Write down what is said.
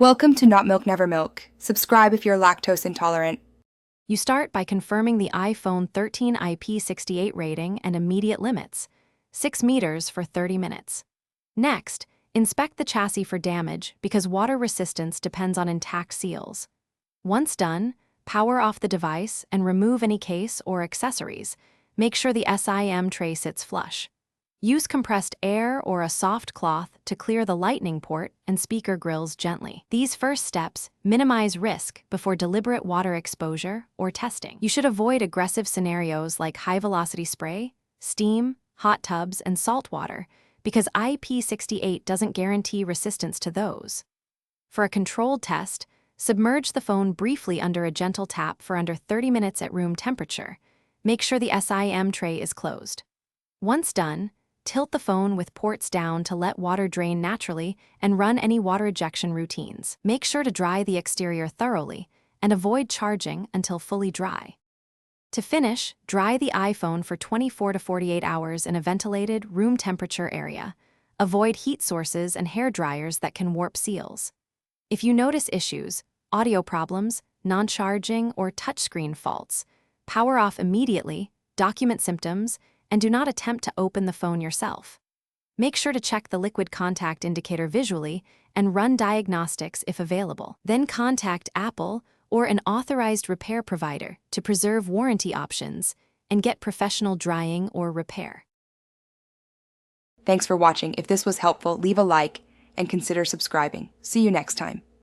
Welcome to Not Milk Never Milk. Subscribe if you're lactose intolerant. You start by confirming the iPhone 13 IP68 rating and immediate limits, 6 meters for 30 minutes. Next, inspect the chassis for damage because water resistance depends on intact seals. Once done, power off the device and remove any case or accessories. Make sure the SIM tray sits flush. Use compressed air or a soft cloth to clear the lightning port and speaker grills gently. These first steps minimize risk before deliberate water exposure or testing. You should avoid aggressive scenarios like high-velocity spray, steam, hot tubs, and salt water because IP68 doesn't guarantee resistance to those. For a controlled test, submerge the phone briefly under a gentle tap for under 30 minutes at room temperature. Make sure the SIM tray is closed. Once done, tilt the phone with ports down to let water drain naturally and run any water ejection routines. Make sure to dry the exterior thoroughly and avoid charging until fully dry. To finish, dry the iPhone for 24 to 48 hours in a ventilated, room temperature area. Avoid heat sources and hair dryers that can warp seals. If you notice issues, audio problems, non-charging, or touchscreen faults, power off immediately, document symptoms, and do not attempt to open the phone yourself. Make sure to check the liquid contact indicator visually and run diagnostics if available. Then contact Apple or an authorized repair provider to preserve warranty options and get professional drying or repair. Thanks for watching. If this was helpful, leave a like and consider subscribing. See you next time.